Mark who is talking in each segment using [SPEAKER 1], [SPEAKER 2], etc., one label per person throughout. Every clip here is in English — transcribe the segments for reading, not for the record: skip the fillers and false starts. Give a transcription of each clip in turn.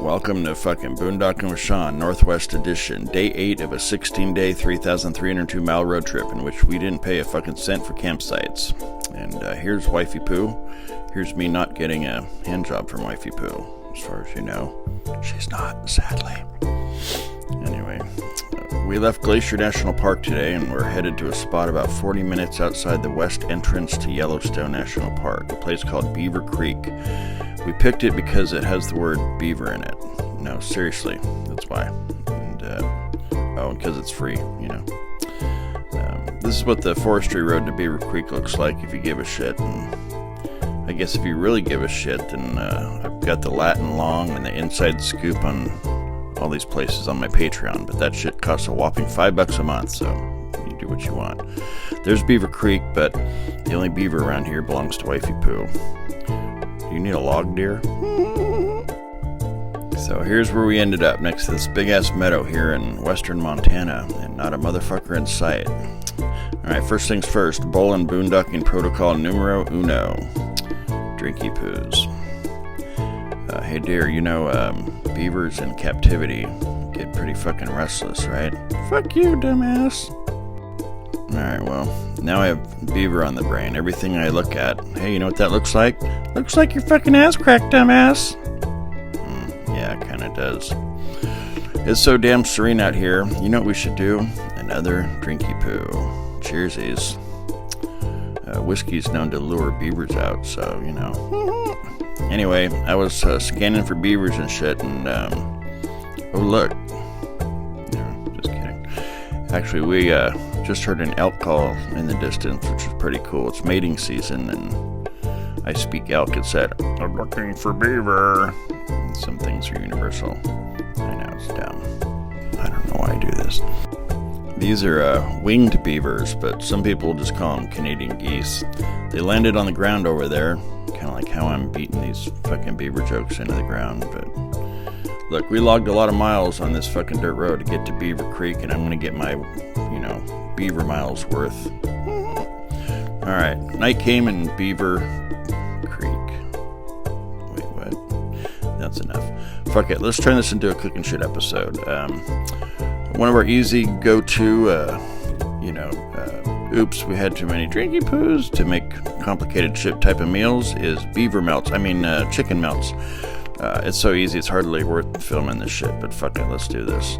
[SPEAKER 1] Welcome to fucking Boondocking with Sean, Northwest Edition, day 8 of a 16-day, 3,302 mile road trip in which we didn't pay a fucking cent for campsites. And here's Wifey Poo. Here's me not getting a hand job from Wifey Poo. As far as you know, she's not, sadly. Anyway, we left Glacier National Park today and we're headed to a spot about 40 minutes outside the west entrance to Yellowstone National Park, a place called Beaver Creek. We picked it because it has the word beaver in it. No, seriously, that's why. And, because it's free, you know. This is what the forestry road to Beaver Creek looks like if you give a shit. And I guess if you really give a shit, then I've got the Latin long and the inside scoop on all these places on my Patreon. But that shit costs a whopping $5 a month, so you do what you want. There's Beaver Creek, but the only beaver around here belongs to Wifey Poo. Do you need a log, dear? So here's where we ended up, next to this big-ass meadow here in western Montana, and not a motherfucker in sight. Alright, first things first, bowl and boondocking protocol numero uno. Drinky poos. Hey dear, you know, beavers in captivity get pretty fucking restless, right? Fuck you, dumbass. Alright, well, now I have beaver on the brain. Everything I look at, hey, you know what that looks like? Looks like your fucking ass crack, dumbass. Yeah, it kinda does. It's so damn serene out here. You know what we should do? Another drinky poo. Cheersies. Whiskey's known to lure beavers out, so, you know. Anyway, I was scanning for beavers and shit, and, oh, look. No, just kidding. Actually, we, just heard an elk call in the distance, which is pretty cool. It's mating season, and I speak elk. It said, I'm looking for beaver. And some things are universal. I know, it's dumb. I don't know why I do this. These are winged beavers, but some people just call them Canadian geese. They landed on the ground over there, kind of like how I'm beating these fucking beaver jokes into the ground. But look, we logged a lot of miles on this fucking dirt road to get to Beaver Creek, and I'm going to get my, you know, beaver miles worth. Alright, night came in Beaver Creek. Wait, what? That's enough. Fuck it, let's turn this into a cooking shit episode. One of our easy go-to, oops, we had too many drinky poos to make complicated shit type of meals is beaver melts. Chicken melts. It's so easy, it's hardly worth filming this shit, but fuck it, let's do this.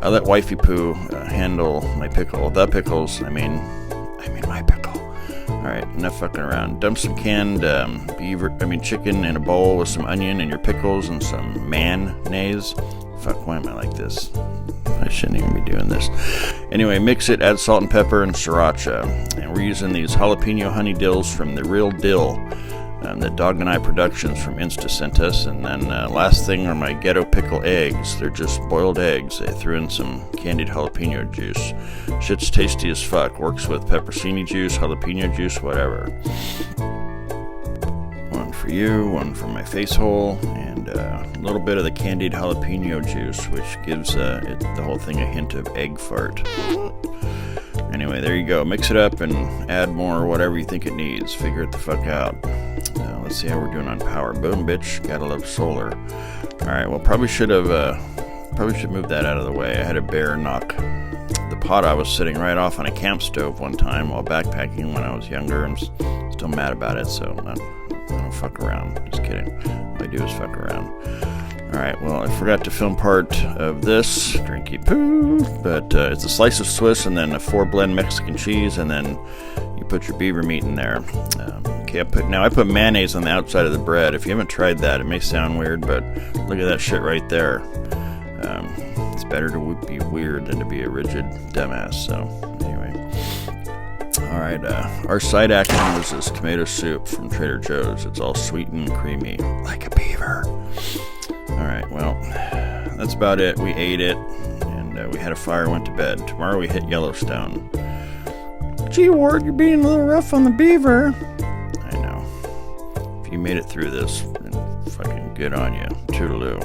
[SPEAKER 1] I let Wifey Poo handle my pickle. The pickles, I mean my pickle. Alright, enough fucking around. Dump some canned chicken in a bowl with some onion and your pickles and some mayonnaise. Fuck, why am I like this? I shouldn't even be doing this. Anyway, mix it, add salt and pepper and sriracha. And we're using these jalapeno honey dills from The Real Dill. That Dog and I Productions from Insta sent us. And then last thing are my ghetto pickle eggs. They're just boiled eggs. They threw in some candied jalapeno juice. Shit's tasty as fuck. Works with pepperoni juice, jalapeno juice, whatever. One for you, one for my face hole, and a little bit of the candied jalapeno juice, which gives the whole thing a hint of egg fart. Anyway, there you go. Mix it up and add more whatever you think it needs. Figure it the fuck out. Let's see how we're doing on power. Boom, bitch. Gotta love solar. Alright, well, probably should move that out of the way. I had a bear knock the pot I was sitting right off on a camp stove one time while backpacking when I was younger. I'm still mad about it, so I don't fuck around. Just kidding. All I do is fuck around. Alright, well, I forgot to film part of this drinky poo, but it's a slice of Swiss and then a 4-blend Mexican cheese, and then you put your beaver meat in there. Okay, I put mayonnaise on the outside of the bread. If you haven't tried that, it may sound weird, but look at that shit right there. It's better to be weird than to be a rigid dumbass, so anyway. Alright, our side action was this tomato soup from Trader Joe's. It's all sweet and creamy, like a beaver. Alright, well, that's about it. We ate it, and we had a fire, went to bed. Tomorrow we hit Yellowstone. Gee, Ward, you're being a little rough on the beaver. I know. If you made it through this, then fucking good on you. Toodaloo.